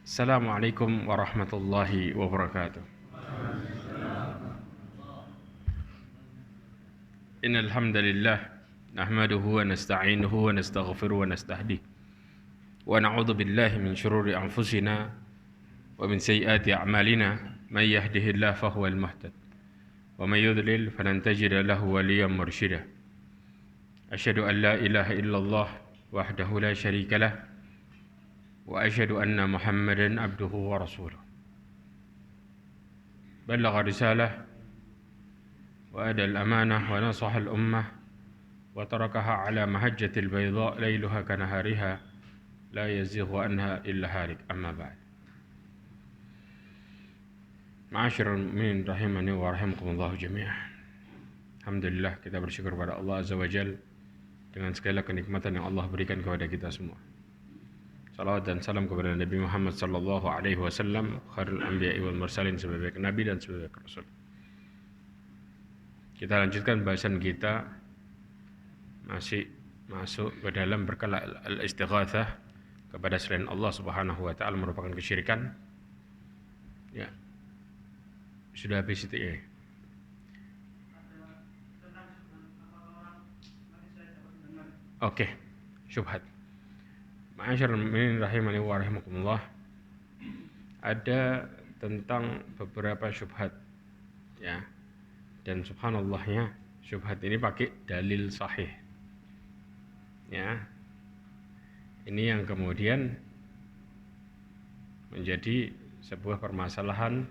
Assalamualaikum warahmatullahi wabarakatuh. Innal hamdalillah nahmaduhu wa nasta'inuhu wa nastaghfiruhu wa nastahdihi wa na'udzu billahi min shururi anfusina wa min sayyiati a'malina may yahdihillahu fahuwal muhtad wa may yudlil falan tajida lahu waliyyan mursyida. Asyhadu an la ilaha illallah wahdahu la syarika lah wa asyhadu anna Muhammadan abduhu wa rasuluh. Ballagha risalah wa adal amanah wa nasaha al ummah wa tarakaha ala mahajjatil bayda lailuha kanahariha la yazighu anha illa halik. Amma ba'd. Ma'asyiral mu'minin rahimani wa rahimakumullah jami'an. Alhamdulillah, kita bersyukur kepada Allah Azza wa Jalla dengan segala kenikmatan yang Allah berikan kepada kita semua. Salawat dan salam kepada Nabi Muhammad sallallahu alaihi wasallam, khairul anbiya'i wal mursalin, sebaik nabi dan sebaik rasul. Kita lanjutkan bahasan kita, masih masuk ke dalam perkara al-istighatsah kepada selain Allah Subhanahu wa taala merupakan kesyirikan. Ya. Sudah habis itu ya. Oke, syubhat. Ma'asyiral mu'minin rahimani wa rahimakumullah. Ada tentang beberapa syubhat, ya. Dan subhanallahnya, syubhat ini pakai dalil sahih. Ya. Ini yang kemudian menjadi sebuah permasalahan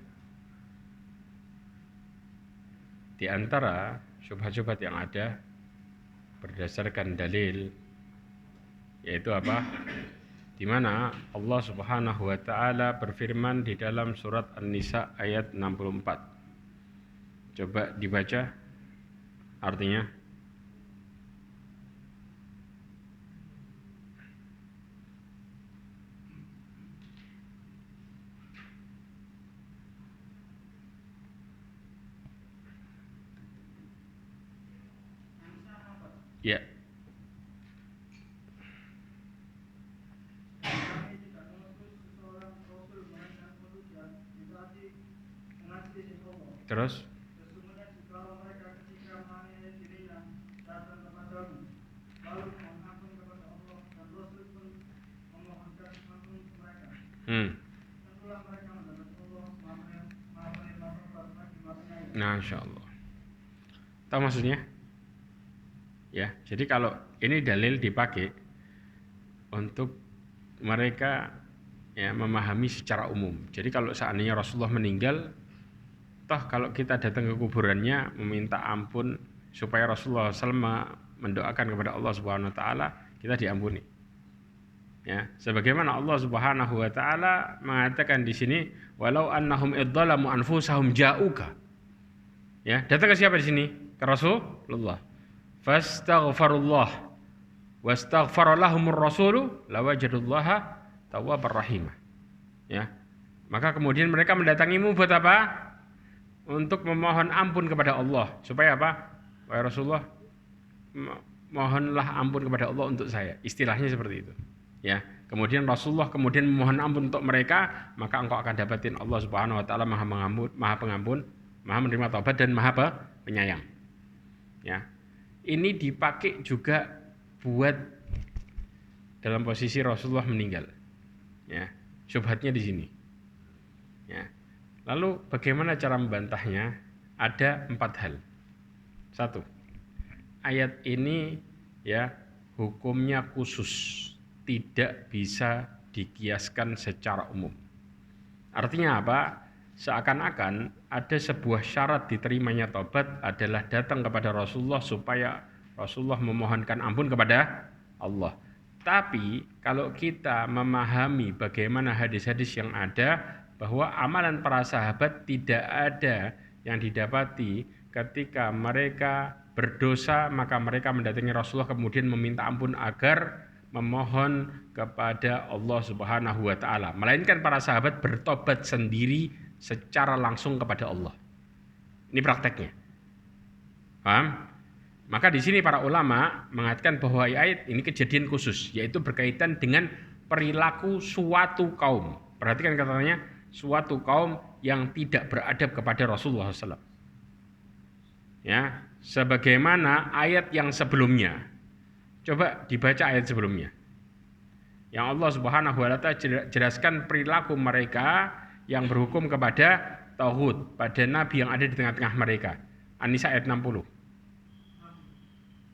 di antara syubhat-syubhat yang ada berdasarkan dalil, yaitu apa? Di mana Allah Subhanahu wa taala berfirman di dalam surat An-Nisa ayat 64. Coba dibaca artinya. Ya. Terus? Nah, insyaallah. Tahu maksudnya? Ya, jadi kalau ini dalil dipakai untuk mereka ya memahami secara umum. Jadi kalau seandainya Rasulullah meninggal, toh kalau kita datang ke kuburannya meminta ampun supaya Rasulullah SAW mendoakan kepada Allah Subhanahu wa taala, kita diampuni. Ya, sebagaimana Allah Subhanahu wa taala mengatakan di sini, walau annahum idzalamu anfusahum ja'uka. Ya, datang ke siapa di sini? Ke Rasulullah. Fastaghfirullah wastaghfara lahumur rasulu lawajadullaha tawwabar rahimah. Ya. Maka kemudian mereka mendatangimu buat apa? Untuk memohon ampun kepada Allah. Supaya apa? Wahai Rasulullah, mohonlah ampun kepada Allah untuk saya. Istilahnya seperti itu. Ya. Kemudian Rasulullah kemudian memohon ampun untuk mereka, maka engkau akan dapatin Allah Subhanahu wa taala Maha Pengampun, Maha menerima taubat dan Maha Penyayang. Ya. Ini dipakai juga buat dalam posisi Rasulullah meninggal. Ya, syubhatnya di sini. Ya. Lalu bagaimana cara membantahnya? Ada 4 hal. 1. Ayat ini ya hukumnya khusus, tidak bisa dikiaskan secara umum. Artinya apa? Seakan-akan ada sebuah syarat diterimanya taubat adalah datang kepada Rasulullah supaya Rasulullah memohonkan ampun kepada Allah. Tapi kalau kita memahami bagaimana hadis-hadis yang ada, bahwa amalan para sahabat tidak ada yang didapati ketika mereka berdosa maka mereka mendatangi Rasulullah kemudian meminta ampun agar memohon kepada Allah Subhanahu wa taala, melainkan para sahabat bertobat sendiri secara langsung kepada Allah. Ini prakteknya. Paham? Maka di sini para ulama mengatakan bahwa ayat ini kejadian khusus, yaitu berkaitan dengan perilaku suatu kaum. Perhatikan katanya, suatu kaum yang tidak beradab kepada Rasulullah SAW. Ya, sebagaimana ayat yang sebelumnya. Coba dibaca ayat sebelumnya. Yang Allah Subhanahu wa taala jelaskan perilaku mereka yang berhukum kepada tauhid pada nabi yang ada di tengah-tengah mereka. An-Nisa ayat 60.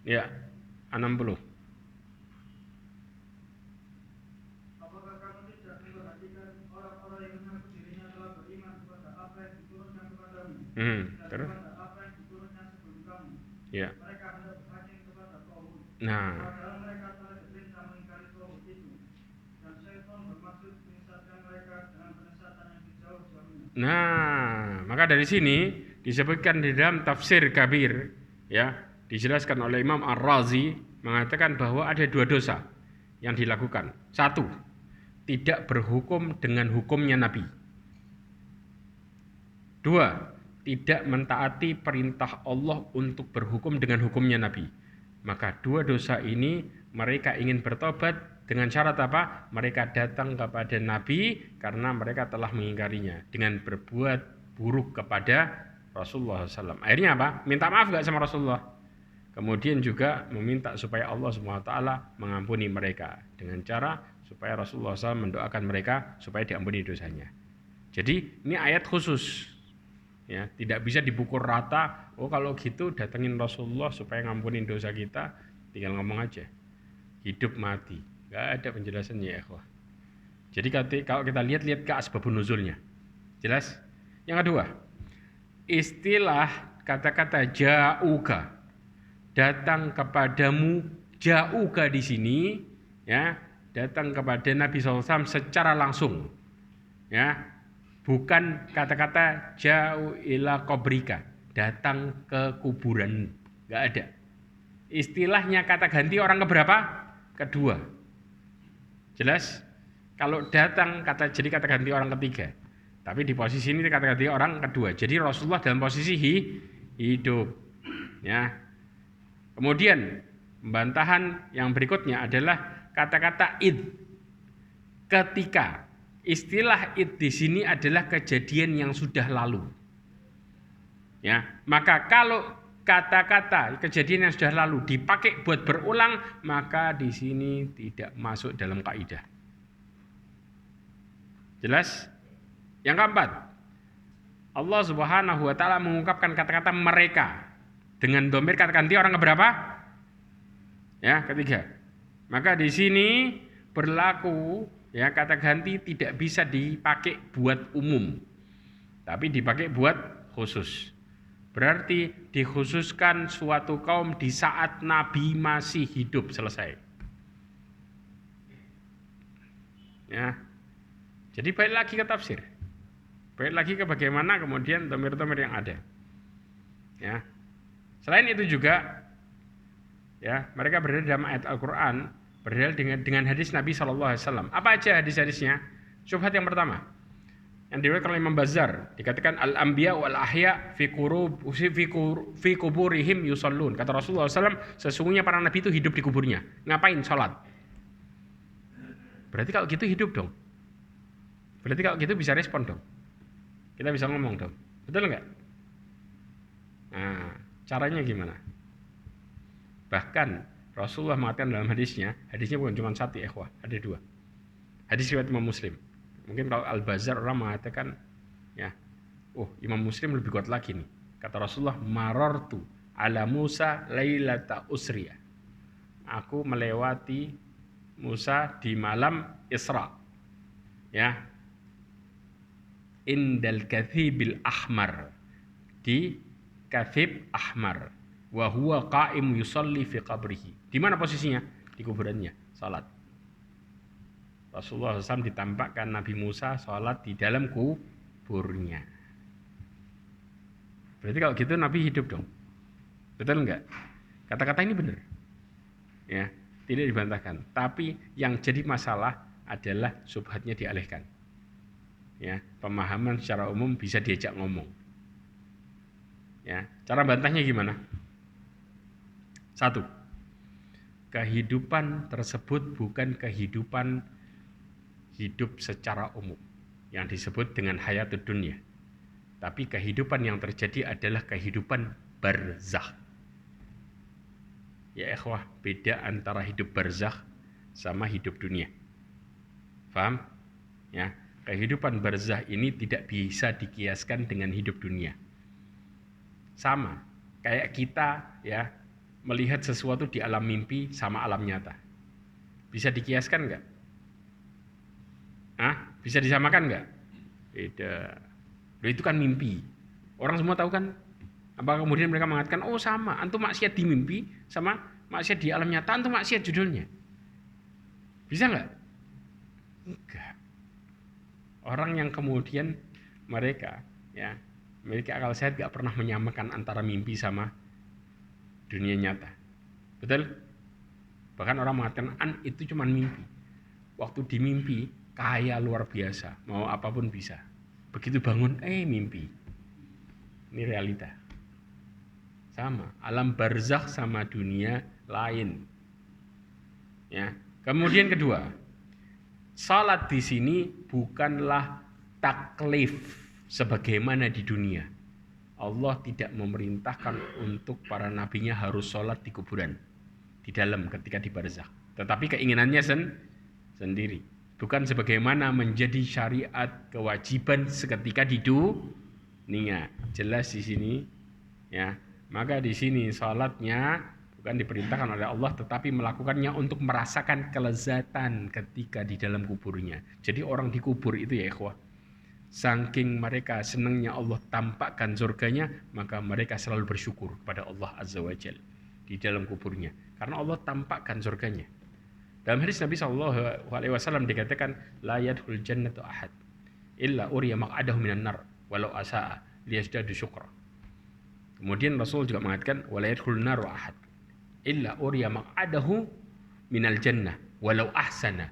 Ya, 60. Apakah kamu tidak memperhatikan orang-orang yang mengaku dirinya telah beriman kepada apa yang diturunkan kepadamu dan Terus? kepada apa yang diturunkan sebelum kamu? Ya. Mereka hendak berhakim kepada tauhid. Nah, Padahal mereka telah diperintah mengingkari tauhid itu. Dan syaitan bermaksud menyesatkan mereka dengan penyesatan yang sejauh-jauhnya. maka dari sini disebutkan di dalam tafsir Kabir, ya, dijelaskan oleh Imam Ar-Razi mengatakan bahwa ada 2 dosa yang dilakukan. 1, tidak berhukum dengan hukumnya Nabi. 2, tidak mentaati perintah Allah untuk berhukum dengan hukumnya Nabi. Maka 2 dosa ini mereka ingin bertobat dengan syarat apa? Mereka datang kepada Nabi karena mereka telah mengingkarinya dengan berbuat buruk kepada Rasulullah SAW. Akhirnya apa? Minta maaf gak sama Rasulullah? Kemudian juga meminta supaya Allah SWT mengampuni mereka dengan cara supaya Rasulullah SAW mendoakan mereka supaya diampuni dosanya. Jadi ini ayat khusus, ya, tidak bisa dipukul rata. Oh kalau gitu datengin Rasulullah supaya ngampunin dosa kita, tinggal ngomong aja. Hidup mati, nggak ada penjelasannya ya ikhwah. Jadi kalau kita lihat ke asbabun nuzulnya, jelas. Yang kedua, istilah kata-kata ja'uka, datang kepadamu, ja'uka di sini, ya, datang kepada Nabi SAW secara langsung, ya, bukan kata-kata ja'u ila qabrika, datang ke kuburan, nggak ada. Istilahnya kata ganti orang keberapa? Kedua. Jelas? Kalau datang jadi kata ganti orang ketiga. Tapi di posisi ini kata ganti orang kedua. Jadi Rasulullah dalam posisi hidup. Ya. Kemudian bantahan yang berikutnya adalah kata-kata id. Ketika. Istilah id di sini adalah kejadian yang sudah lalu. Ya, maka kalau kata-kata kejadian yang sudah lalu dipakai buat berulang, maka di sini tidak masuk dalam kaidah. Jelas? Yang keempat, Allah Subhanahu wa taala mengungkapkan kata-kata mereka dengan dhamir kata ganti orang keberapa? Ya, ketiga. Maka di sini berlaku, ya, kata ganti tidak bisa dipakai buat umum, tapi dipakai buat khusus. Berarti dikhususkan suatu kaum di saat Nabi masih hidup, selesai. Ya. Jadi balik lagi ke tafsir. Balik lagi ke bagaimana kemudian dhamir-dhamir yang ada. Ya. Selain itu juga, ya, mereka berdalil dalam ayat Al-Qur'an, berdalil dengan hadis Nabi SAW. Apa aja hadis-hadisnya? Syubhat yang pertama, yang diriwayatkan oleh Imam Bazzar, dikatakan al-anbiya wal ahya fi kuburihim yusallun. Kata Rasulullah SAW, sesungguhnya para nabi itu hidup di kuburnya. Ngapain? Sholat. Berarti kalau gitu hidup dong. Berarti kalau gitu bisa respon dong. Kita bisa ngomong dong. Betul nggak? Nah, caranya gimana? Bahkan Rasulullah mengatakan dalam hadisnya bukan cuma satu ikhwah, ada 2. Hadis riwayat Imam Muslim. Mungkin kalau Al-Bazzar orang mengatakan, ya, Imam Muslim lebih kuat lagi nih. Kata Rasulullah, marartu ala Musa lailata usriya. Aku melewati Musa di malam Isra. Ya. Indal kathibil ahmar, di kathib ahmar, wa huwa qa'im yusalli fi qabrihi. Di mana posisinya? Di kuburannya, salat. Rasulullah SAW ditampakkan Nabi Musa salat di dalam kuburnya. Berarti kalau gitu Nabi hidup dong. Betul enggak? Kata-kata ini benar. Ya, tidak dibantahkan. Tapi yang jadi masalah adalah subhatnya dialihkan. Ya, pemahaman secara umum bisa diajak ngomong. Ya, cara bantahnya gimana? Satu, kehidupan tersebut bukan kehidupan hidup secara umum yang disebut dengan hayatud dunya. Tapi kehidupan yang terjadi adalah kehidupan barzakh. Ya ikhwah, beda antara hidup barzakh sama hidup dunia. Paham? Ya, kehidupan barzakh ini tidak bisa dikiaskan dengan hidup dunia. Sama, kayak kita ya melihat sesuatu di alam mimpi sama alam nyata. Bisa dikiaskan nggak? Bisa disamakan nggak? Beda. Loh, itu kan mimpi. Orang semua tahu kan? Apakah kemudian mereka mengatakan, oh sama, antum maksiat di mimpi sama maksiat di alam nyata, antum maksiat judulnya. Bisa nggak? Enggak. Orang yang kemudian mereka ya memiliki akal sehat nggak pernah menyamakan antara mimpi sama dunia nyata. Betul? Bahkan orang mengatakan itu cuma mimpi. Waktu di mimpi kaya luar biasa, mau apapun bisa. Begitu bangun, mimpi. Ini realita. Sama, alam barzakh sama dunia lain. Ya. Kemudian kedua, salat di sini bukanlah taklif sebagaimana di dunia. Allah tidak memerintahkan untuk para nabinya harus sholat di kuburan, di dalam ketika di barzakh. Tetapi keinginannya sendiri. Bukan sebagaimana menjadi syariat kewajiban seketika di dunia. Jelas di sini, ya. Maka di sini sholatnya bukan diperintahkan oleh Allah, tetapi melakukannya untuk merasakan kelezatan ketika di dalam kuburnya. Jadi orang dikubur itu ya ikhwah, saking mereka senangnya Allah tampakkan surganya, maka mereka selalu bersyukur kepada Allah Azza wa Jalla di dalam kuburnya, karena Allah tampakkan surganya. Dalam hadis Nabi SAW dikatakan, la yadkhul jannatu ahad illa uriya maq'adahu minan nar walau asa'a liyazdadu syukra. Kemudian Rasul juga mengatakan, wala yadkhul naru ahad illa uriya maq'adahu minal jannah walau ahsana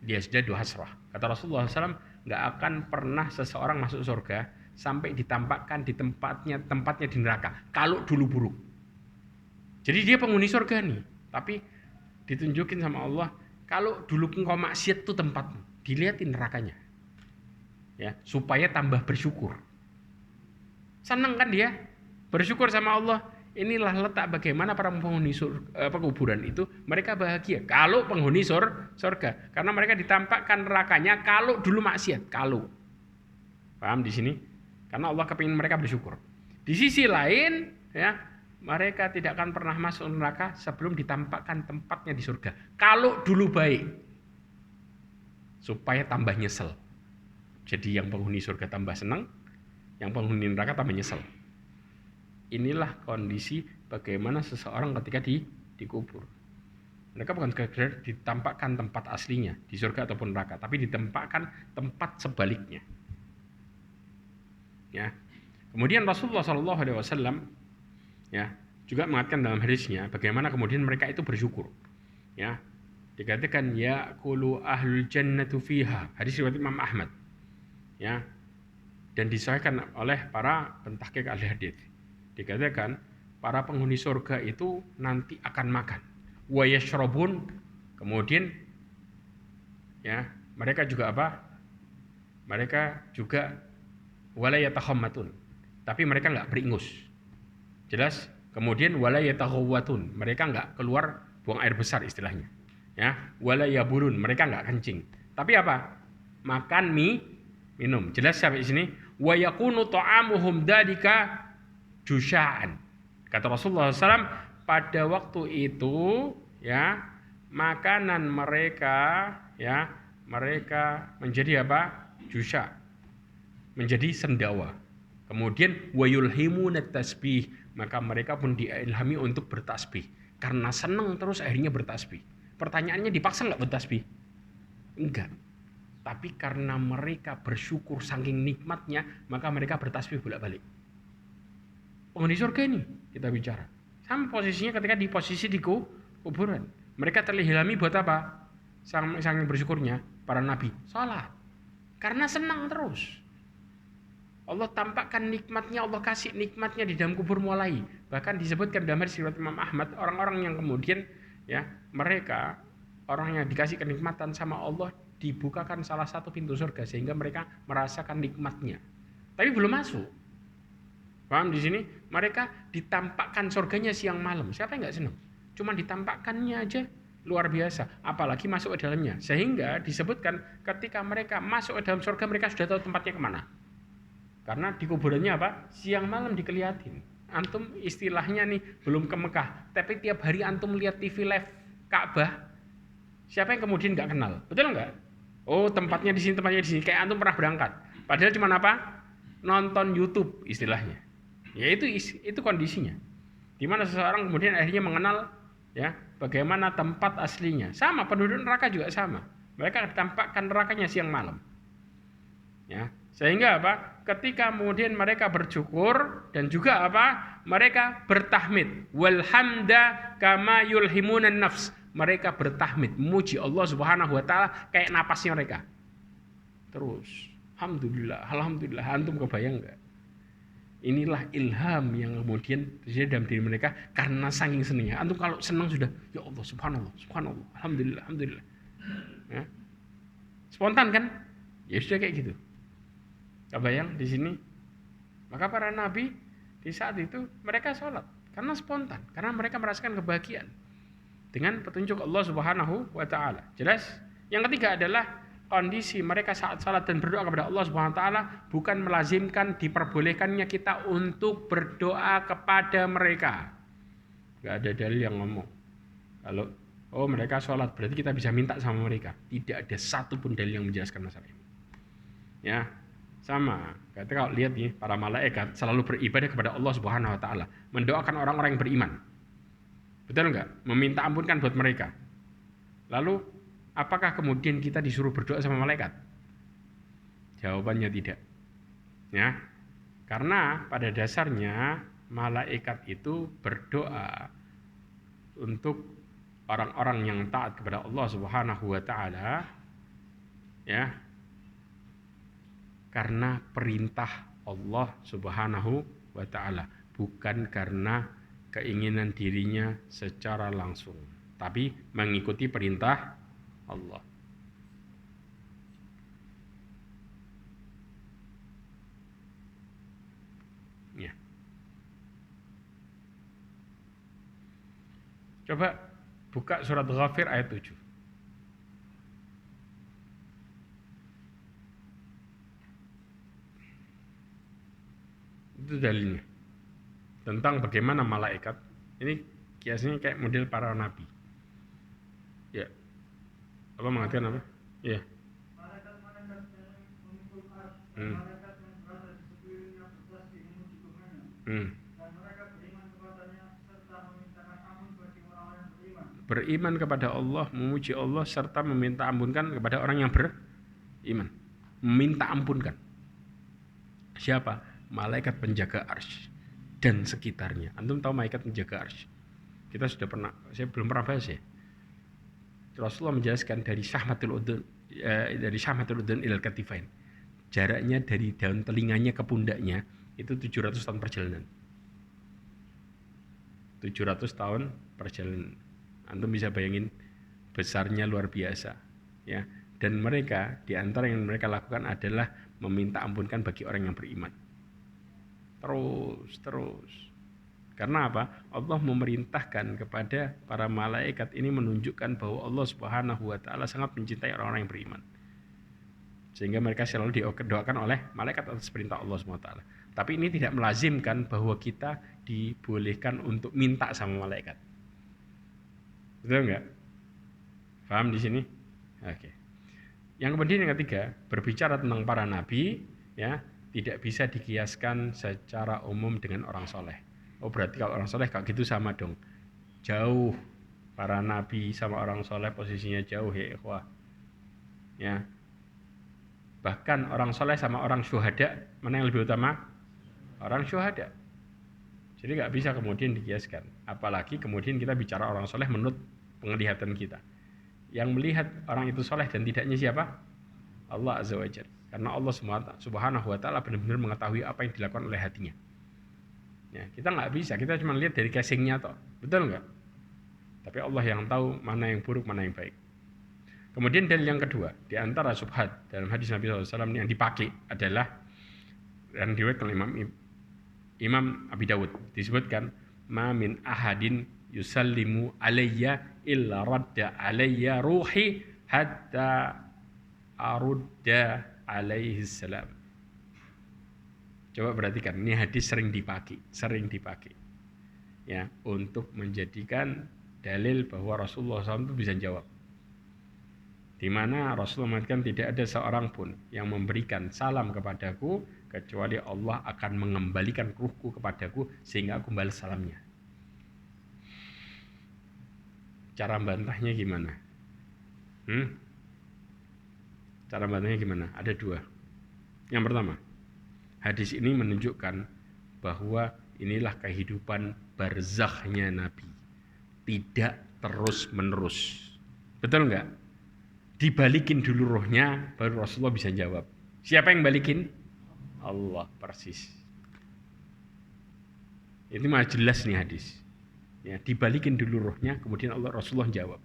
liyazdadu hasrah. Kata Rasulullah SAW, nggak akan pernah seseorang masuk surga sampai ditampakkan di tempatnya di neraka kalau dulu buruk. Jadi dia penghuni surga nih, tapi ditunjukin sama Allah, kalau dulu engkau maksiat tuh tempatmu, dilihatin nerakanya, ya, supaya tambah bersyukur. Senang kan dia, bersyukur sama Allah. Inilah letak bagaimana para penghuni kuburan itu mereka bahagia kalau penghuni surga, karena mereka ditampakkan nerakanya kalau dulu maksiat. Kalau paham di sini, karena Allah kepingin mereka bersyukur. Di sisi lain, ya, mereka tidak akan pernah masuk neraka sebelum ditampakkan tempatnya di surga. Kalau dulu baik, supaya tambah nyesel. Jadi yang penghuni surga tambah senang, yang penghuni neraka tambah nyesel. Inilah kondisi bagaimana seseorang ketika dikubur. Mereka bukan sekedar ditampakkan tempat aslinya di surga ataupun neraka, tapi ditampakkan tempat sebaliknya. Ya. Kemudian Rasulullah SAW ya juga mengatakan dalam hadisnya bagaimana kemudian mereka itu bersyukur. Ya. Dikatakan yaqulu ahlul jannatu fiha. Hadis riwayat Imam Ahmad. Ya. Dan disahihkan oleh para pentahqiq ahli hadis. Dikatakan para penghuni surga itu nanti akan makan. Wa yashrabun, kemudian ya, mereka juga apa? Mereka juga wala yatahammatun. Tapi mereka enggak beringus. Jelas? Kemudian wala yataghawwatun, mereka enggak keluar buang air besar istilahnya. Ya, wala yaburun, mereka enggak kencing. Tapi apa? Makan minum. Jelas sampai sini? Wa yakunu ta'amuhum dzalika jusya'an. Kata Rasulullah SAW, pada waktu itu ya makanan mereka ya mereka menjadi apa? Jusya, menjadi sendawa. Kemudian wayulhimunat tasbih, maka mereka pun diilhami untuk bertasbih karena senang terus akhirnya bertasbih. Pertanyaannya, dipaksa nggak bertasbih? Enggak. Tapi karena mereka bersyukur saking nikmatnya, maka mereka bertasbih bolak-balik. Penghuni surga ini kita bicara. Sama posisinya ketika di posisi di kuburan. Mereka terilhami buat apa? Saking bersyukurnya para nabi, salat. Karena senang terus. Allah tampakkan nikmatnya, Allah kasih nikmatnya di dalam kubur mulai. Bahkan disebutkan dalam hadis riwayat Imam Ahmad, orang-orang yang kemudian ya mereka orang yang dikasih kenikmatan sama Allah dibukakan salah satu pintu surga sehingga mereka merasakan nikmatnya. Tapi belum masuk. Paham di sini? Mereka ditampakkan surganya siang malam. Siapa yang nggak senang? Cuma ditampakkannya aja luar biasa. Apalagi masuk ke dalamnya. Sehingga disebutkan ketika mereka masuk ke dalam surga mereka sudah tahu tempatnya kemana. Karena di kuburannya apa? Siang malam dikeliatin. Antum istilahnya nih belum ke Mekah, tapi tiap hari antum lihat TV live Ka'bah. Siapa yang kemudian nggak kenal? Betul nggak? Oh tempatnya di sini, tempatnya di sini. Kayak antum pernah berangkat. Padahal cuma apa? Nonton YouTube istilahnya. Ya itu kondisinya. Di mana seseorang kemudian akhirnya mengenal ya bagaimana tempat aslinya. Sama penduduk neraka juga sama. Mereka ditampakkan nerakanya siang malam. Ya, sehingga apa? Ketika kemudian mereka bersyukur dan juga apa? Mereka bertahmid. Walhamda kama yulhimunan nafs. Mereka bertahmid, memuji Allah Subhanahu wa taala kayak napasnya mereka. Terus, alhamdulillah, alhamdulillah. Antum kebayang enggak? Inilah ilham yang kemudian terjadi dalam diri mereka karena saking senangnya. Antum kalau senang sudah, ya Allah, subhanallah, subhanallah, alhamdulillah, alhamdulillah. Ya. Spontan kan? Ya sudah kayak gitu. Kebayang di sini? Maka para nabi di saat itu mereka sholat karena spontan, karena mereka merasakan kebahagiaan dengan petunjuk Allah Subhanahu wa taala. Jelas? Yang ketiga adalah kondisi mereka saat salat dan berdoa kepada Allah Subhanahu wa taala bukan melazimkan diperbolehkannya kita untuk berdoa kepada mereka. Enggak ada dalil yang ngomong kalau mereka sholat berarti kita bisa minta sama mereka. Tidak ada satupun dalil yang menjelaskan masalah ini. Ya, sama. Kita kalau lihat nih para malaikat selalu beribadah kepada Allah Subhanahu wa taala, mendoakan orang-orang yang beriman. Betul enggak? Meminta ampunkan buat mereka. Lalu apakah kemudian kita disuruh berdoa sama malaikat? Jawabannya tidak. Ya. Karena pada dasarnya malaikat itu berdoa untuk orang-orang yang taat kepada Allah Subhanahu wa taala ya. Karena perintah Allah Subhanahu wa taala, bukan karena keinginan dirinya secara langsung, tapi mengikuti perintah Allah. Ya. Coba buka surat Ghafir ayat 7. Itu dalilnya. Tentang bagaimana malaikat. Ini kiasnya kayak model para nabi. Ya. Apa mengatakan apa? Ya. Malaikat-malaikat yang memikul ars, malaikat yang berada di sekelilingnya bertasbih memuji Tuhannya. Dan mereka beriman kepadanya serta memintakan ampun bagi orang-orang yang beriman. Beriman kepada Allah, memuji Allah serta meminta ampunkan kepada orang yang beriman. Meminta ampunkan. Siapa? Malaikat penjaga arsy dan sekitarnya. Antum tahu malaikat penjaga arsy? Kita sudah pernah, saya belum pernah bahas ya. Rasulullah menjelaskan dari syahmatul udhun ilal katifain. Jaraknya dari daun telinganya ke pundaknya itu 700 tahun perjalanan. 700 tahun perjalanan. Antum bisa bayangin besarnya luar biasa, ya. Dan mereka di antara yang mereka lakukan adalah meminta ampunkan bagi orang yang beriman. Terus. Karena apa? Allah memerintahkan kepada para malaikat ini menunjukkan bahwa Allah Subhanahu wa taala sangat mencintai orang-orang yang beriman. Sehingga mereka selalu didoakan oleh malaikat atas perintah Allah Subhanahu wa taala. Tapi ini tidak melazimkan bahwa kita dibolehkan untuk minta sama malaikat. Betul enggak? Paham di sini? Oke. Yang kemudian yang ketiga, berbicara tentang para nabi, ya, tidak bisa dikiaskan secara umum dengan orang soleh. Oh berarti kalau orang soleh kayak gitu sama dong. Jauh para nabi sama orang soleh posisinya jauh ya ikhwah. Ya. Bahkan orang soleh sama orang syuhada mana yang lebih utama? Orang syuhada. Jadi nggak bisa kemudian dikiaskan. Apalagi kemudian kita bicara orang soleh menurut penglihatan kita. Yang melihat orang itu soleh dan tidaknya siapa? Allah Azza wa Jalla. Karena Allah Subhanahu wa Ta'ala benar-benar mengetahui apa yang dilakukan oleh hatinya. Ya, kita nggak bisa, kita cuma lihat dari casingnya toh, betul nggak? Tapi Allah yang tahu mana yang buruk, mana yang baik. Kemudian dalil yang kedua, di antara syubhat dalam hadis Nabi SAW yang dipakai adalah yang diriwayatkan oleh Imam Abi Dawud, disebutkan ma min ahadin yusallimu alayya illa radda alayya ruhi hatta arudda alaihi salam. Coba perhatikan, ini hadis sering dipakai ya, untuk menjadikan dalil bahwa Rasulullah SAW itu bisa jawab. Di mana Rasulullah mengatakan tidak ada seorang pun yang memberikan salam kepadaku kecuali Allah akan mengembalikan ruhku kepadaku sehingga aku balas salamnya. Cara bantahnya gimana? Cara bantahnya gimana? Ada dua. Yang pertama, hadis ini menunjukkan bahwa inilah kehidupan barzakhnya Nabi. Tidak terus-menerus. Betul enggak? Dibalikin dulu rohnya, baru Rasulullah bisa jawab. Siapa yang balikin? Allah, persis. Itu mah jelas nih hadis. Ya, dibalikin dulu rohnya, kemudian Rasulullah jawab.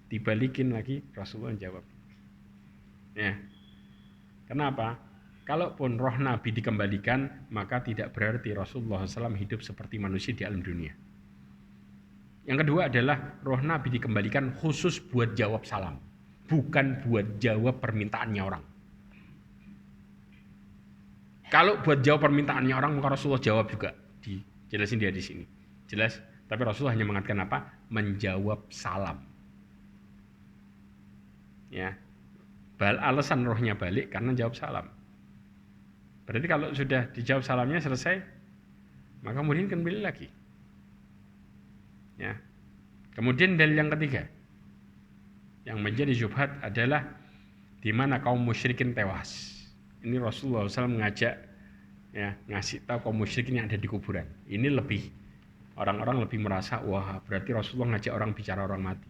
Dibalikin lagi, Rasulullah jawab. Ya. Kenapa? Kalaupun roh Nabi dikembalikan, maka tidak berarti Rasulullah SAW hidup seperti manusia di alam dunia. Yang kedua adalah roh Nabi dikembalikan khusus buat jawab salam, bukan buat jawab permintaannya orang. Kalau buat jawab permintaannya orang, maka Rasulullah jawab juga. Dijelasin dia di sini. Jelas, tapi Rasulullah hanya mengatakan apa? Menjawab salam. Ya. Alasan rohnya balik karena jawab salam. Berarti kalau sudah dijawab salamnya selesai, maka kemudian kembali lagi. Ya. Kemudian dalil yang ketiga yang menjadi syubhat adalah di mana kaum musyrikin tewas. Ini Rasulullah SAW mengajak, ya, ngasih tahu kaum musyrikin yang ada di kuburan. Ini lebih, orang-orang lebih merasa, wah berarti Rasulullah ngajak orang bicara orang mati.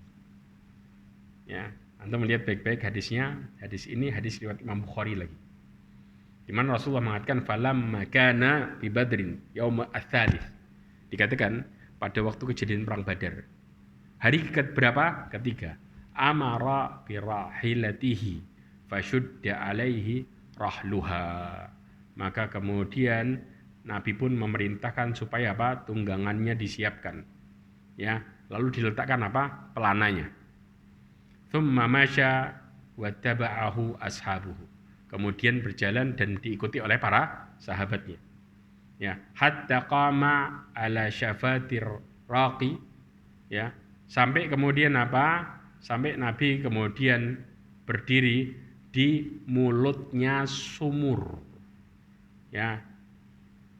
Ya, Anda melihat baik-baik hadisnya. Hadis ini hadis riwayat Imam Bukhari lagi. Di mana Rasulullah mengatakan falamma kana bi Badrin yaum ats-tsalits. Dikatakan pada waktu kejadian perang Badar. Hari berapa? Ketiga. Amara bi rahilatihi fashudda alaihi rahluha. Maka kemudian Nabi pun memerintahkan supaya apa? Tunggangannya disiapkan. Ya, lalu diletakkan apa? Pelananya. Tsumma masya wa taba'ahu ashabuhu. Kemudian berjalan dan diikuti oleh para sahabatnya. Ya, hatta qama ala syafatir raqi, ya, sampai kemudian apa? Sampai Nabi kemudian berdiri di mulutnya sumur. Ya.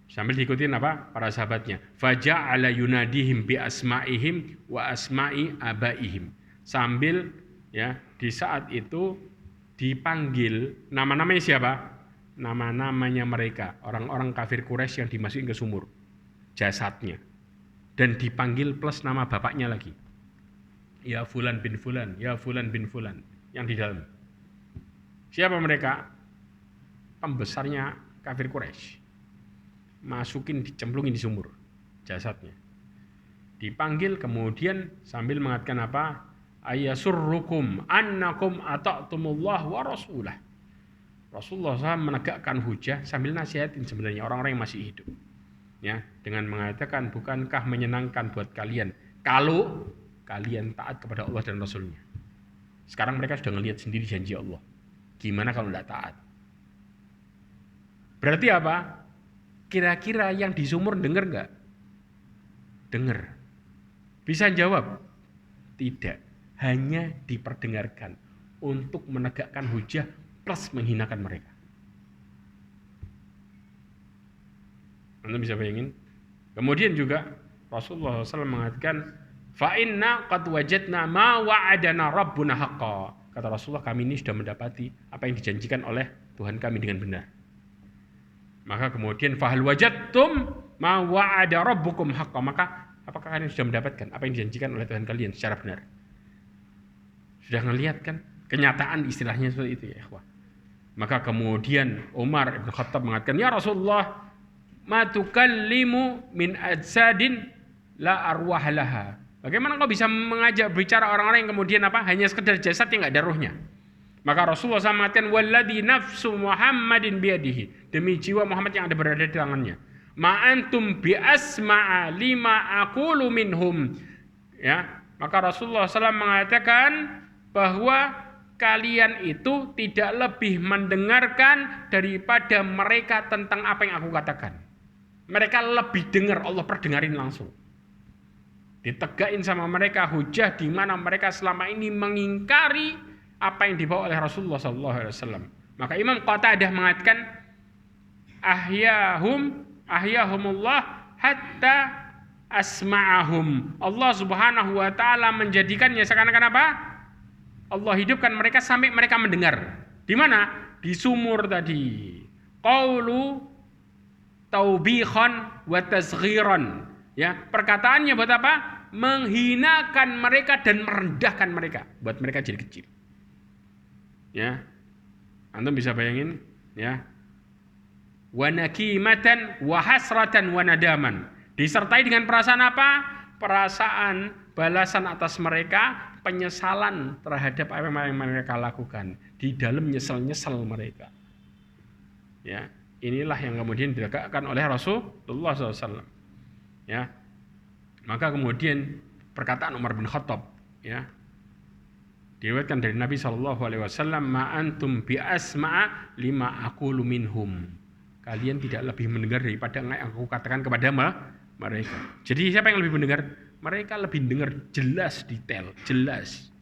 Sambil diikutin apa? Para sahabatnya. Faja'ala yunadihim bi asma'ihim wa asma'i abaihim. Sambil, ya, di saat itu dipanggil nama-namanya siapa? Nama-namanya mereka, orang-orang kafir Quraisy yang dimasukin ke sumur, jasadnya, dan dipanggil plus nama bapaknya lagi. Ya Fulan bin Fulan, ya Fulan bin Fulan, yang di dalam. Siapa mereka? Pembesarnya kafir Quraisy. Masukin, dicemplungin di sumur, jasadnya. Dipanggil kemudian sambil mengatakan apa? Ayasurrukum annakum ata'tumullah wa rasulah. Rasulullah SAW menegakkan hujah sambil nasihatin sebenarnya orang-orang yang masih hidup. Ya, dengan mengatakan bukankah menyenangkan buat kalian kalau kalian taat kepada Allah dan Rasulnya. Sekarang mereka sudah ngelihat sendiri janji Allah. Gimana kalau tidak taat? Berarti apa? Kira-kira yang di sumur dengar nggak? Dengar. Bisa jawab? Tidak. Hanya diperdengarkan untuk menegakkan hujah plus menghinakan mereka. Anda bisa bayangin? Kemudian juga Rasulullah SAW mengatakan, fa inna qad wajadna ma wa'adana rabbuna haqqa. Kata Rasulullah, kami ini sudah mendapati apa yang dijanjikan oleh Tuhan kami dengan benar. Maka kemudian fahal wajadtum ma wa'ada rabbukum haqqa. Maka apakah kalian sudah mendapatkan apa yang dijanjikan oleh Tuhan kalian secara benar? Sudah ngelihat kan? Kenyataan istilahnya seperti itu ya, ikhwah. Maka kemudian Umar bin Khattab mengatakan, "Ya Rasulullah, ma tukallimu min ajsadin la arwah laha." Bagaimana kau bisa mengajak bicara orang-orang yang kemudian hanya sekedar jasad yang enggak ada ruhnya? Maka Rasulullah SAW mengatakan, "Walladzi nafsu Muhammadin biyadihi." Demi jiwa Muhammad yang ada berada di tangannya. "Ma antum bi asma'a lima aqulu minhum." Ya, maka Rasulullah SAW mengatakan bahwa kalian itu tidak lebih mendengarkan daripada mereka tentang apa yang aku katakan. Mereka lebih dengar, Allah perdengarin langsung. Ditegain sama mereka hujah di mana mereka selama ini mengingkari apa yang dibawa oleh Rasulullah SAW. Maka Imam Qatadah mengatakan, ahyahumullah hatta asma'ahum. Allah Subhanahu wa taala menjadikannya seakan-akan apa? Allah hidupkan mereka sampai mereka mendengar. Di mana? Di sumur tadi. Qaulu taubikhan wa tasghiran. Ya, perkataannya buat apa? Menghinakan mereka dan merendahkan mereka, buat mereka jadi kecil. Ya. Antum bisa bayangin, ya. Wa nakimatan wa hasratan wa nadaman. Disertai dengan perasaan apa? Perasaan balasan atas mereka, penyesalan terhadap apa yang mereka lakukan. Di dalam nyesel-nyesel mereka. Ya, inilah yang kemudian ditegakkan oleh Rasulullah SAW. Ya, maka kemudian perkataan Umar bin Khattab, ya, diriwayatkan dari Nabi SAW, "Ma antum bi asma'a lima aqulu minhum." Kalian tidak lebih mendengar daripada yang aku katakan kepada mereka. Jadi siapa yang lebih mendengar? Mereka lebih dengar jelas, detail, jelas.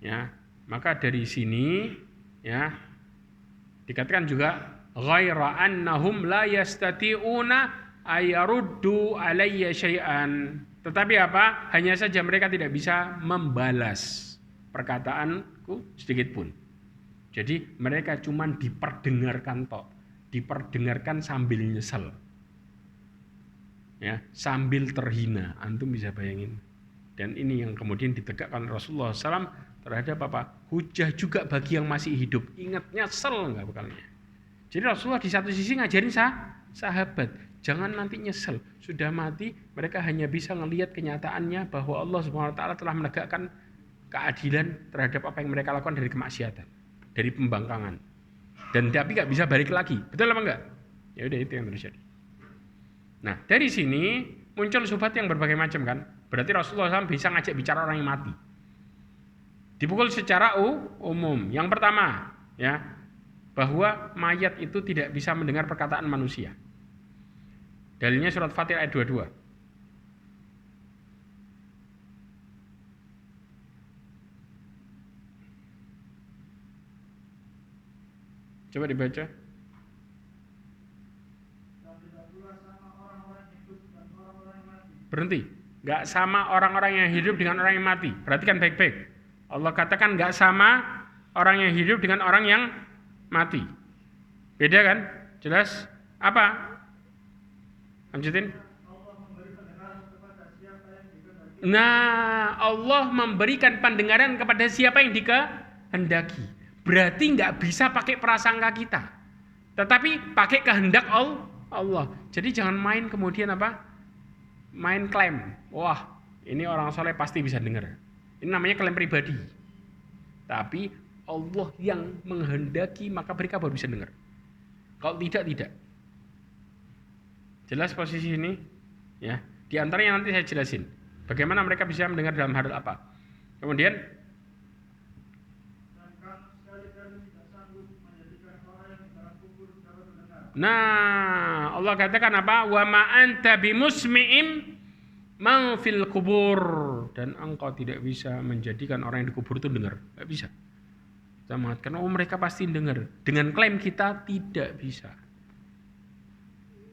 Ya, maka dari sini, ya, dikatakan juga ghaira annahum la yastati'una ayaruddu alayya syai'an. Tetapi apa? Hanya saja mereka tidak bisa membalas perkataanku sedikit pun. Jadi mereka cuma diperdengarkan tok, diperdengarkan sambil nyesel. Ya, sambil terhina, antum bisa bayangin. Dan ini yang kemudian ditegakkan Rasulullah SAW terhadap apa? Hujah juga bagi yang masih hidup. Ingat, nyesel nggak bekalnya. Jadi Rasulullah di satu sisi ngajarin sahabat, jangan nanti nyesel. Sudah mati, mereka hanya bisa ngelihat kenyataannya bahwa Allah Subhanahu Wa Taala telah menegakkan keadilan terhadap apa yang mereka lakukan dari kemaksiatan, dari pembangkangan. Dan tapi nggak bisa balik lagi. Betul apa enggak? Ya udah, itu yang terjadi. Nah, dari sini muncul syubhat yang berbagai macam kan. Berarti Rasulullah SAW bisa ngajak bicara orang yang mati. Dipukul secara umum. Yang pertama, ya, bahwa mayat itu tidak bisa mendengar perkataan manusia. Dalilnya surat Fatir ayat 22. Coba dibaca. Berhenti. Gak sama orang-orang yang hidup dengan orang yang mati. Perhatikan baik-baik. Allah katakan gak sama orang yang hidup dengan orang yang mati. Beda kan? Jelas? Apa? Lanjutin. Nah, Allah memberikan pendengaran kepada siapa yang dikehendaki. Berarti gak bisa pakai prasangka kita. Tetapi pakai kehendak Allah. Jadi jangan main kemudian apa? Main klaim, wah ini orang soleh pasti bisa dengar. Ini namanya klaim pribadi. Tapi Allah yang menghendaki maka mereka baru bisa dengar. Kalau tidak. Jelas posisi ini? Ya. Di antaranya nanti saya jelasin. Bagaimana mereka bisa mendengar dalam hal apa. Kemudian nah, Allah katakan apa? Wa ma anta bimusmi'im man fil kubur, dan engkau tidak bisa menjadikan orang yang dikubur itu dengar. Enggak bisa. Kita mengatakan mereka pasti dengar. Dengan klaim kita tidak bisa.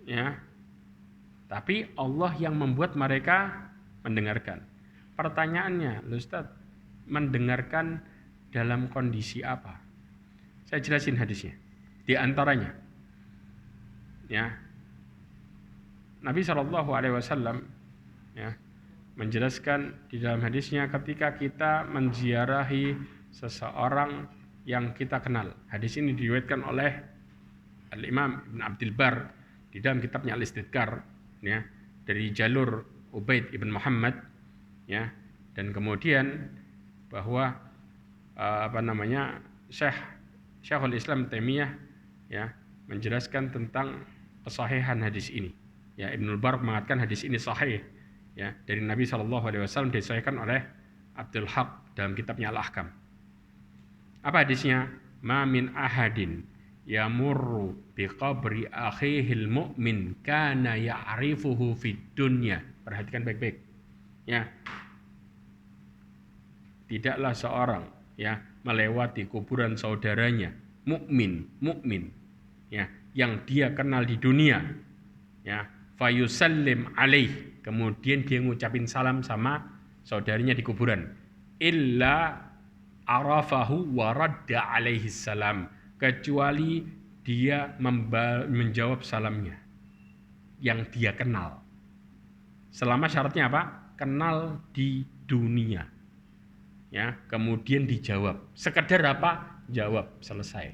Ya. Tapi Allah yang membuat mereka mendengarkan. Pertanyaannya, Ustaz, mendengarkan dalam kondisi apa? Saya jelasin hadisnya. Di antaranya, ya, Nabi SAW ya, menjelaskan di dalam hadisnya ketika kita menziarahi seseorang yang kita kenal. Hadis ini diriwayatkan oleh Al-Imam Ibn Abdul Bar di dalam kitabnya Al-Istidkar, ya, dari jalur Ubaid ibn Muhammad, ya, dan kemudian bahwa Syekhul Islam Taimiyah, ya, menjelaskan tentang kesahihan hadis ini. Ya, Ibnul Bar mengatakan hadis ini sahih, ya, dari Nabi SAW, disahihkan oleh Abdul Haq dalam kitabnya Al-Ahkam. Apa hadisnya? Ma min ahadin yamurru biqabri akhihil mu'min kana ya'rifuhu fid dunya. Perhatikan baik-baik. Ya. Tidaklah seorang, ya, melewati kuburan saudaranya mukmin, ya, yang dia kenal di dunia, ya, fayusallim alaih, kemudian dia ngucapin salam sama saudaranya di kuburan, illa arafahu wa radda alaihi salam, kecuali dia menjawab salamnya yang dia kenal. Selama syaratnya apa? Kenal di dunia. Ya, kemudian dijawab. Sekedar apa? Jawab, selesai.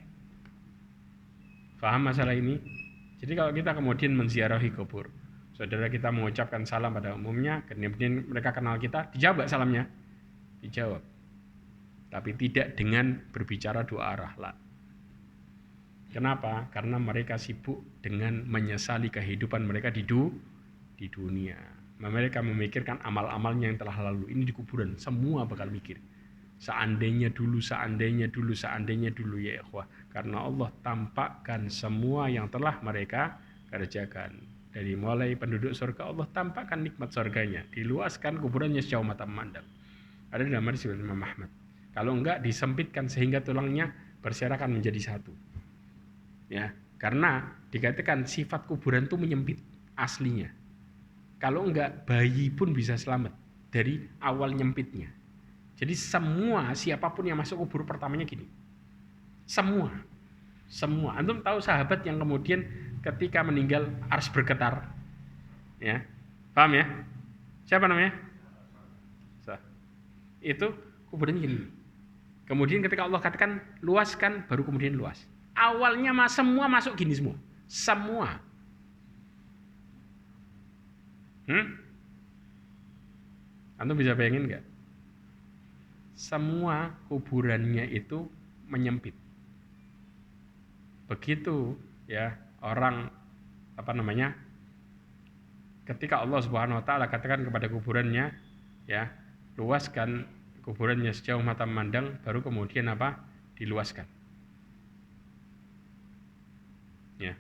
Paham masalah ini? Jadi kalau kita kemudian menziarahi kubur, saudara kita mengucapkan salam pada umumnya, kemudian mereka kenal kita, dijawab salamnya? Dijawab. Tapi tidak dengan berbicara dua arah lah. Kenapa? Karena mereka sibuk dengan menyesali kehidupan mereka di dunia. Mereka memikirkan amal-amalnya yang telah lalu. Ini di kuburan, semua bakal mikir. Seandainya dulu ya ikhwah. Karena Allah tampakkan semua yang telah mereka kerjakan. Dari mulai penduduk surga, Allah tampakkan nikmat surganya. Diluaskan kuburannya sejauh mata memandang. Ada dalam hadis Imam Ahmad. Kalau enggak, disempitkan sehingga tulangnya berserakan menjadi satu. Ya, karena dikatakan sifat kuburan itu menyempit aslinya. Kalau enggak, bayi pun bisa selamat dari awal nyempitnya. Jadi semua, siapapun yang masuk kubur pertamanya gini. Semua. Antum tahu sahabat yang kemudian ketika meninggal ars bergetar. Ya. Paham ya? Siapa namanya? Itu kuburannya gini. Kemudian ketika Allah katakan luaskan, baru kemudian luas. Awalnya semua masuk gini semua. Semua. Antum bisa bayangin nggak? Semua kuburannya itu menyempit. Begitu, ya, orang ketika Allah Subhanahu wa taala katakan kepada kuburannya, ya, luaskan kuburannya sejauh mata memandang, baru kemudian diluaskan. Ya.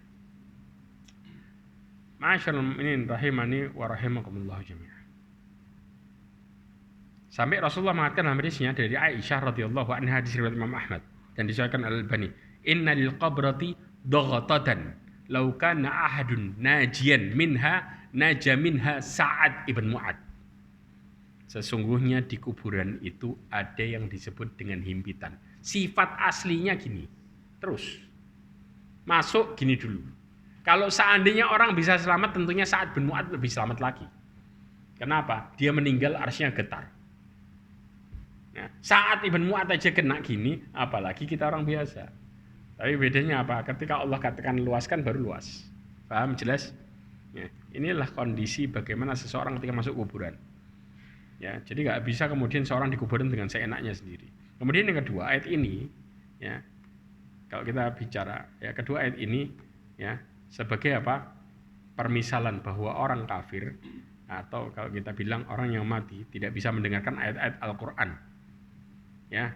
Ma'asyiral mu'minin rahimani wa rahimakumullah jami'an. Sampai Rasulullah mengatakan dalam hadisnya dari Aisyah radhiyallahu anha, hadis riwayat Imam Ahmad dan disahihkan Al-Albani, "Inna lil qabrati daghatatan law kana ahadun najian minha naja minha Sa'ad ibn Mu'ad." Sesungguhnya di kuburan itu ada yang disebut dengan himpitan. Sifat aslinya gini. Terus masuk gini dulu. Kalau seandainya orang bisa selamat, tentunya Sa'ad bin Mu'ad lebih selamat lagi. Kenapa? Dia meninggal arsy-nya getar. Nah, Sa'ad ibn Mu'ad aja kena gini, apalagi kita orang biasa. Tapi bedanya apa? Ketika Allah katakan luaskan, baru luas. Paham jelas? Ya, inilah kondisi bagaimana seseorang ketika masuk kuburan. Ya, jadi nggak bisa kemudian seorang di kuburan dengan seenaknya sendiri. Kemudian yang kedua, ayat ini, ya, kalau kita bicara, ya, kedua ayat ini, ya, sebagai permisalan bahwa orang kafir, atau kalau kita bilang orang yang mati tidak bisa mendengarkan ayat-ayat Al-Quran. Ya,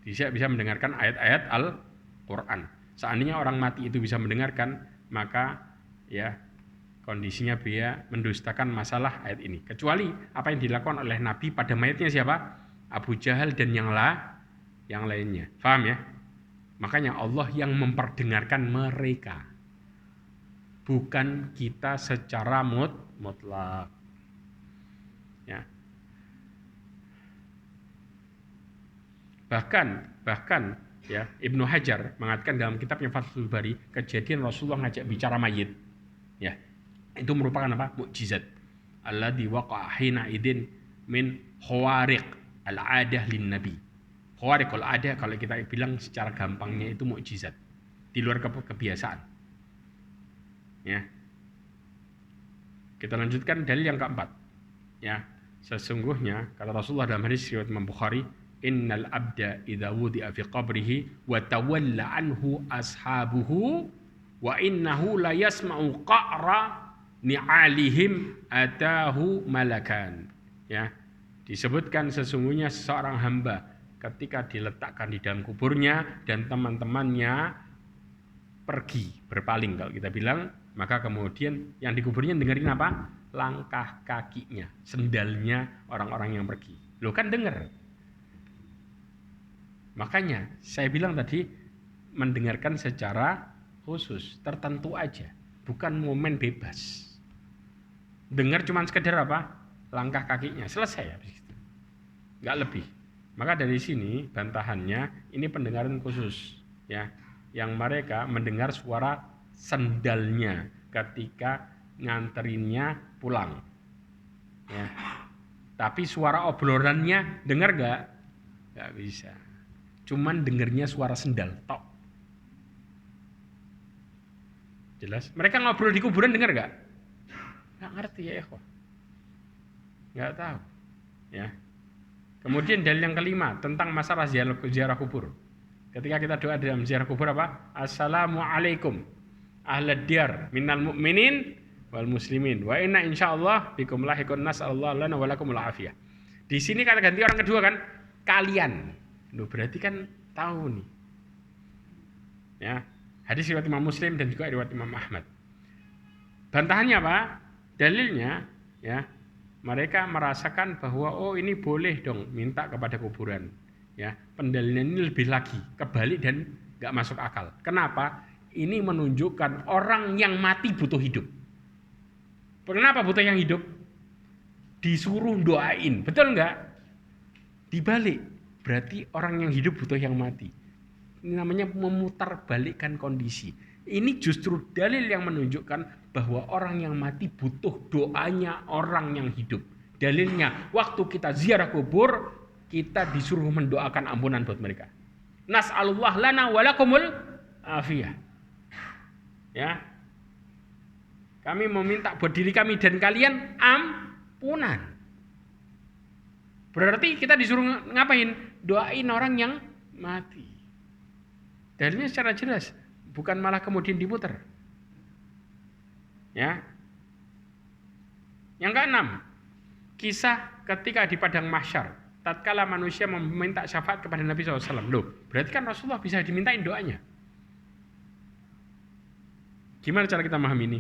tidak bisa mendengarkan ayat-ayat Al-Quran. Seandainya orang mati itu bisa mendengarkan, maka ya kondisinya dia mendustakan masalah ayat ini. Kecuali apa yang dilakukan oleh Nabi pada mayatnya siapa? Abu Jahal dan yang lainnya. Paham ya? Makanya Allah yang memperdengarkan mereka. Bukan kita secara mutlak. Ya. Bahkan ya, Ibnu Hajar mengatakan dalam kitabnya Fathul Bari, kejadian Rasulullah ngajak bicara mayit. Ya. Itu merupakan mukjizat. Alladzi waqa'a hina idin min khawariq al-'adah lin nabi. Khawariqul ada kalau kita bilang secara gampangnya itu mukjizat di luar kebiasaan. Ya. Kita lanjutkan dalil yang keempat. Ya, sesungguhnya kata Rasulullah dalam hadis riwayat Imam Bukhari, innal abda idza wudi'a fi qabrihi wa tawalla anhu ashabuhu wa innahu la yasma'u qa'ra ni'alihim atahu malakan. Ya, disebutkan sesungguhnya seorang hamba ketika diletakkan di dalam kuburnya dan teman-temannya pergi, berpaling kalau kita bilang, maka kemudian yang di kuburnya dengerin apa? Langkah kakinya, sendalnya orang-orang yang pergi. Loh kan denger. Makanya saya bilang tadi mendengarkan secara khusus, tertentu aja, bukan momen bebas. Dengar cuma sekedar apa? Langkah kakinya, selesai habis itu. Enggak lebih. Maka dari sini bantahannya ini pendengaran khusus, ya, yang mereka mendengar suara sendalnya ketika nganterinnya pulang, ya. Tapi suara obrolannya dengar nggak? Nggak bisa. Cuman dengernya suara sendal, tok. Jelas? Mereka ngobrol di kuburan dengar nggak? Nggak ngerti ya, ikhwah. Nggak tahu, ya. Kemudian dalil yang kelima tentang masalah ziarah kubur. Ketika kita doa dalam ziarah kubur apa? Assalamualaikum ahlad diyar minal mu'minin wal muslimin wa inna insyaallah bikum lahiqun nas'allahu lana wa lakumul afiyah. Di sini kata ganti orang kedua kan kalian. Loh, berarti kan tahu nih. Ya, hadis riwayat Imam Muslim dan juga riwayat Imam Ahmad. Bantahannya apa? Dalilnya ya, mereka merasakan bahwa oh ini boleh dong minta kepada kuburan. Ya, pendalilan ini lebih lagi kebalik dan nggak masuk akal. Kenapa? Ini menunjukkan orang yang mati butuh hidup. Kenapa butuh yang hidup? Disuruh doain, betul nggak? Dibalik, berarti orang yang hidup butuh yang mati. Ini namanya memutarbalikkan kondisi. Ini justru dalil yang menunjukkan bahwa orang yang mati butuh doanya orang yang hidup. Dalilnya, waktu kita ziarah kubur, kita disuruh mendoakan ampunan buat mereka. Nas'alullah lana walakumul afiyah. Ya. Kami meminta buat diri kami dan kalian ampunan. Berarti kita disuruh ngapain? Doain orang yang mati. Dalilnya secara jelas, bukan malah kemudian diputar. Ya. Yang keenam, kisah ketika di padang mahsyar, tatkala manusia meminta syafaat kepada Nabi SAW. Loh, berarti kan Rasulullah bisa dimintain doanya. Gimana cara kita memahami ini?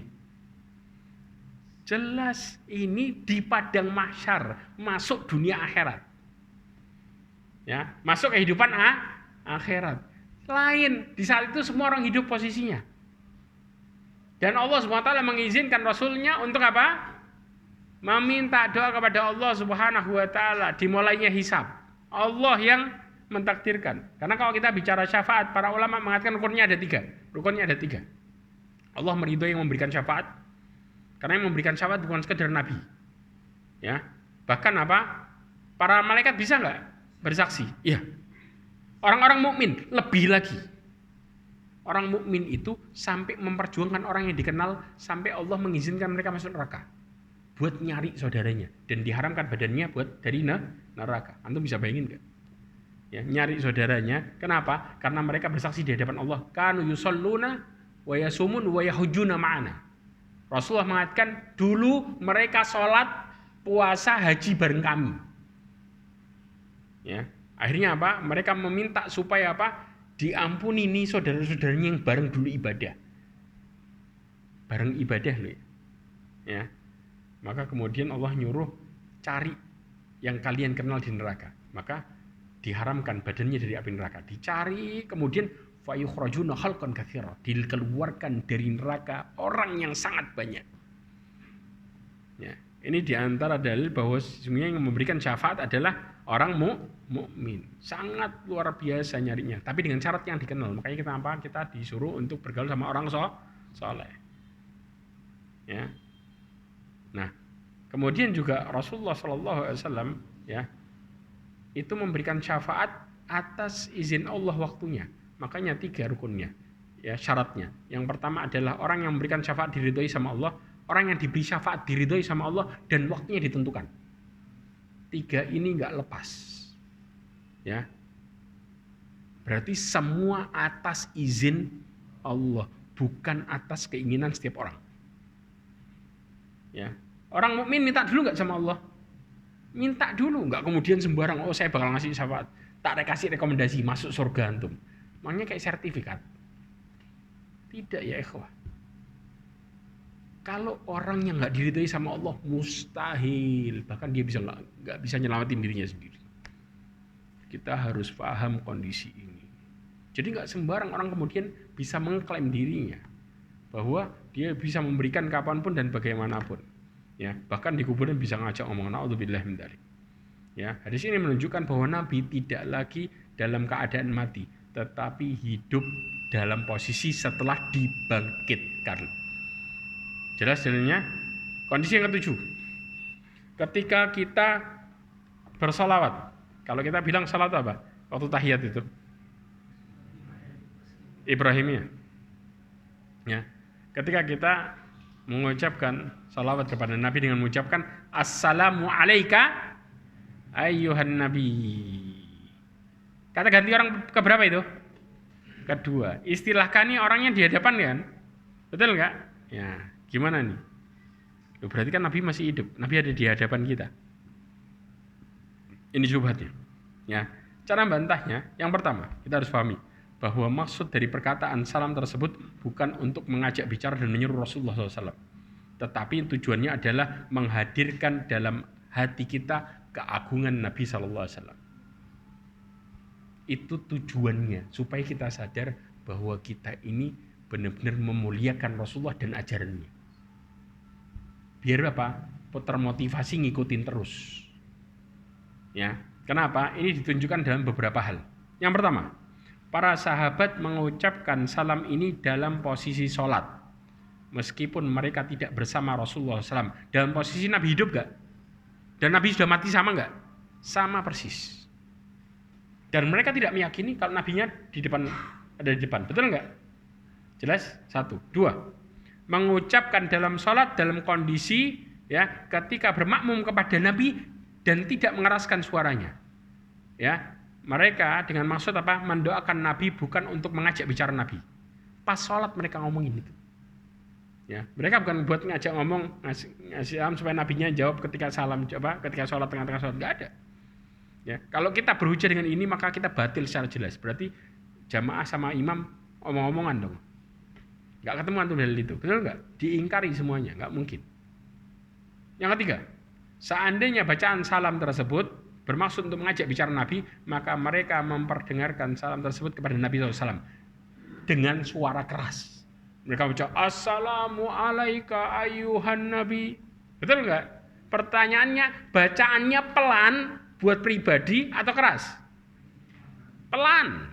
Jelas ini di padang mahsyar, masuk dunia akhirat. Ya, masuk kehidupan akhirat. Lain, di saat itu semua orang hidup posisinya. Dan Allah SWT mengizinkan Rasulnya untuk apa? Meminta doa kepada Allah Subhanahu wa taala, dimulainya hisab. Allah yang mentakdirkan. Karena kalau kita bicara syafaat, para ulama mengatakan rukunnya ada tiga. Allah meridhoi yang memberikan syafaat. Karena yang memberikan syafaat bukan sekedar nabi. Ya. Bahkan apa? Para malaikat bisa nggak bersaksi? Iya. Orang-orang mukmin lebih lagi. Orang mukmin itu sampai memperjuangkan orang yang dikenal sampai Allah mengizinkan mereka masuk neraka buat nyari saudaranya dan diharamkan badannya buat dari neraka. Antum bisa bayangin nggak? Ya, nyari saudaranya. Kenapa? Karena mereka bersaksi di hadapan Allah. Kanu yusalluna wa yasumun wa yahujuna ma'ana. Rasulullah mengatakan dulu mereka sholat, puasa, haji bareng kami. Ya, akhirnya apa? Mereka meminta supaya apa? Diampuni nih saudara-saudaranya yang bareng dulu ibadah. Bareng ibadah loh. Ya. Maka kemudian Allah nyuruh cari yang kalian kenal di neraka. Maka diharamkan badannya dari api neraka. Dicari kemudian fayukhrajuna khalqan katsira. Dikeluarkan dari neraka orang yang sangat banyak. Ya. Ini diantara dalil bahwa sebenarnya yang memberikan syafaat adalah orang mukmin. Sangat luar biasa nyarinya. Tapi dengan syarat yang dikenal. Makanya kita apa? Kita disuruh untuk bergaul sama orang soleh. Ya. Nah, kemudian juga Rasulullah SAW ya itu memberikan syafaat atas izin Allah waktunya. Makanya 3 rukunnya, ya syaratnya. Yang pertama adalah orang yang memberikan syafaat diridhoi sama Allah, orang yang diberi syafaat diridhoi sama Allah, dan waktunya ditentukan. 3 ini nggak lepas. Ya, berarti semua atas izin Allah, bukan atas keinginan setiap orang. Ya, orang mukmin minta dulu nggak sama Allah? Minta dulu, nggak kemudian sembarang. Oh, saya bakal ngasih syafaat, tak kasih rekomendasi masuk surga antum. Makanya kayak sertifikat. Tidak ya ikhwah. Kalau orang yang nggak diridhoi sama Allah, mustahil, bahkan dia nggak bisa nyelamatin dirinya sendiri. Kita harus paham kondisi ini. Jadi nggak sembarang orang kemudian bisa mengklaim dirinya bahwa dia bisa memberikan kapanpun dan bagaimanapun. Ya, bahkan di kuburan bisa ngajak ngomong naudzubillah min dzalik. Ya, hadis ini menunjukkan bahwa Nabi tidak lagi dalam keadaan mati, tetapi hidup dalam posisi setelah dibangkitkan. Jelas dalilnya? Kondisi yang ke-7. Ketika kita bersolawat, kalau kita bilang salat apa? Waktu tahiyat itu Ibrahimiyah. Ya. Ketika kita mengucapkan salawat kepada Nabi dengan mengucapkan Assalamu alaika ayyuhan nabi. Kata ganti orang keberapa itu? Kedua. Istilahkan nih orangnya di hadapan kan? Betul enggak? Ya, gimana nih? Berarti kan Nabi masih hidup. Nabi ada di hadapan kita. Ini syubhatnya. Ya. Cara bantahnya, yang pertama, kita harus pahami bahwa maksud dari perkataan salam tersebut bukan untuk mengajak bicara dan menyuruh Rasulullah SAW. Tetapi tujuannya adalah menghadirkan dalam hati kita keagungan Nabi SAW. Itu tujuannya, supaya kita sadar bahwa kita ini benar-benar memuliakan Rasulullah dan ajarannya. Biar apa? Termotivasi ngikutin terus. Ya, kenapa? Ini ditunjukkan dalam beberapa hal. Yang pertama, para sahabat mengucapkan salam ini dalam posisi sholat. Meskipun mereka tidak bersama Rasulullah SAW. Dalam posisi Nabi hidup gak? Dan Nabi sudah mati sama gak? Sama persis. Dan mereka tidak meyakini kalau Nabinya ada di depan. Betul gak? Jelas? 1. 2. Mengucapkan dalam sholat dalam kondisi ya ketika bermakmum kepada Nabi dan tidak mengeraskan suaranya. Ya. Mereka dengan maksud apa? Mendoakan Nabi bukan untuk mengajak bicara Nabi. Pas sholat mereka ngomongin itu. Ya, mereka bukan buat ngajak ngomong ngasih salam supaya Nabinya jawab ketika salam, coba ketika sholat tengah-tengah sholat, nggak ada. Ya, kalau kita berhujah dengan ini maka kita batil secara jelas. Berarti jamaah sama imam omong-omongan dong. Nggak ketemu antum dalil itu, betul nggak? Diingkari semuanya, nggak mungkin. Yang ketiga, seandainya bacaan salam tersebut bermaksud untuk mengajak bicara Nabi, maka mereka memperdengarkan salam tersebut kepada Nabi SAW dengan suara keras. Mereka ucap Assalamu alaika ayyuhan nabi. Betul enggak? Pertanyaannya, bacaannya pelan buat pribadi atau keras? Pelan.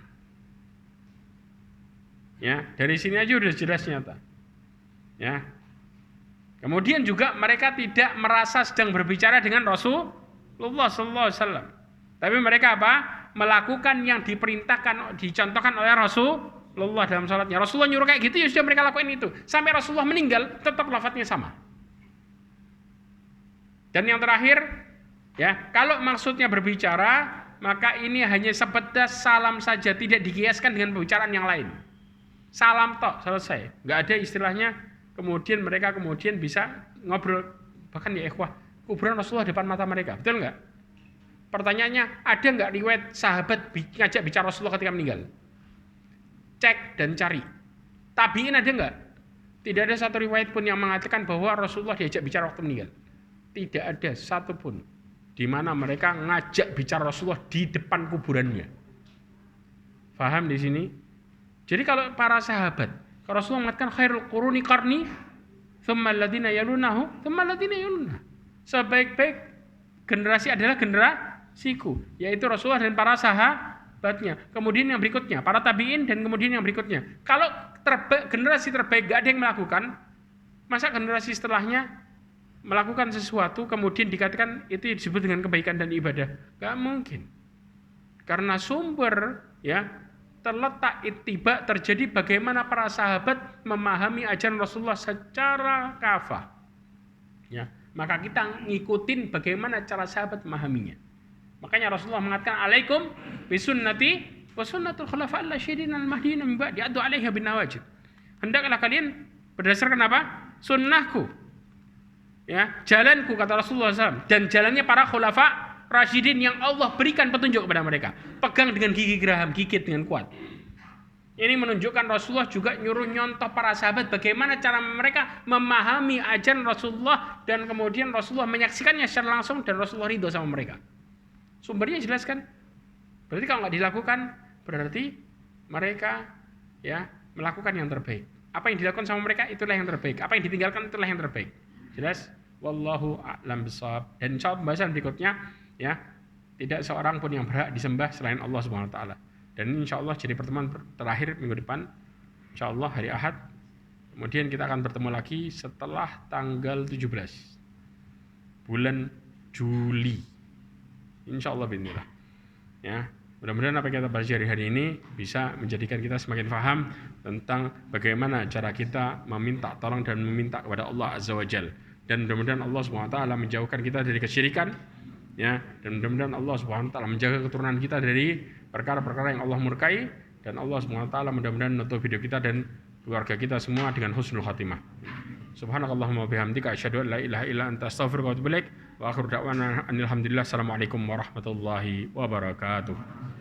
Ya, dari sini aja udah jelas nyata. Ya. Kemudian juga mereka tidak merasa sedang berbicara dengan Rasulullah SAW. Tapi mereka apa? Melakukan yang diperintahkan, dicontohkan oleh Rasulullah dalam sholatnya. Rasulullah nyuruh kayak gitu, ya sudah mereka lakukan itu. Sampai Rasulullah meninggal, tetap lafadznya sama. Dan yang terakhir, ya, kalau maksudnya berbicara, maka ini hanya sebatas salam saja, tidak dikiaskan dengan pembicaraan yang lain. Salam tok, selesai. Nggak ada istilahnya, kemudian mereka bisa ngobrol. Bahkan ya ikhwah, kuburan Rasulullah depan mata mereka, betul nggak? Pertanyaannya, ada nggak riwayat sahabat ngajak bicara Rasulullah ketika meninggal? Cek dan cari. Tabiin ada nggak? Tidak ada satu riwayat pun yang mengatakan bahwa Rasulullah diajak bicara waktu meninggal. Tidak ada satu pun di mana mereka ngajak bicara Rasulullah di depan kuburannya. Faham di sini? Jadi kalau para sahabat, kalau Rasulullah mengatakan khairul quruni qarni, tsumma alladziina yalunahu, tsumma alladziina yalunah. Sebaik-baik generasi adalah generasiku, yaitu Rasulullah dan para sahabatnya. Kemudian yang berikutnya, para tabi'in dan kemudian yang berikutnya. Kalau generasi terbaik gak ada yang melakukan, masa generasi setelahnya melakukan sesuatu kemudian dikatakan itu disebut dengan kebaikan dan ibadah? Gak mungkin. karena sumber ya terletak ittiba terjadi bagaimana para sahabat memahami ajaran Rasulullah secara kafah. Ya, maka kita ngikutin bagaimana cara sahabat memahaminya. Makanya Rasulullah mengatakan alaikum bisunnati wa sunnatul khulafa'ir rasyidin al-mahdiyyin min ba'di addu 'alaiha bin nawajid. Hendaklah kalian berdasarkan apa? Sunnahku. Ya, jalanku kata Rasulullah SAW dan jalannya para khulafa rasyidin yang Allah berikan petunjuk kepada mereka. Pegang dengan gigi geraham, gigit dengan kuat. Ini menunjukkan Rasulullah juga nyuruh nyontoh para sahabat bagaimana cara mereka memahami ajaran Rasulullah dan kemudian Rasulullah menyaksikannya secara langsung dan Rasulullah ridho sama mereka. Sumbernya jelas kan? Berarti kalau nggak dilakukan berarti mereka ya melakukan yang terbaik. Apa yang dilakukan sama mereka itulah yang terbaik. Apa yang ditinggalkan itulah yang terbaik. Jelas? Wallahu a'lam bishawab. Dan insyaallah pembahasan berikutnya ya, tidak seorang pun yang berhak disembah selain Allah Subhanahu wa taala. Dan ini insyaallah jadi pertemuan terakhir minggu depan. Insyaallah hari Ahad. Kemudian kita akan bertemu lagi setelah tanggal 17 bulan Juli. Insyaallah bismillah. Ya, mudah-mudahan apa yang kita bahas hari ini bisa menjadikan kita semakin paham tentang bagaimana cara kita meminta tolong dan meminta kepada Allah Azza wa Jalla. Dan mudah-mudahan Allah Subhanahu wa taala menjauhkan kita dari kesyirikan. Ya, dan mudah-mudahan Allah Subhanahu wa taala menjaga keturunan kita dari perkara-perkara yang Allah murkai, dan Allah Subhanahu wa taala mudah-mudahan menutup hidup kita dan keluarga kita semua dengan husnul khatimah. Subhanakallahumma bihamdika asyhadu an la ilaha illa anta astaghfiruka wa atubu ilaik wa akhiru da'wana alhamdulillah. Assalamualaikum warahmatullahi wabarakatuh.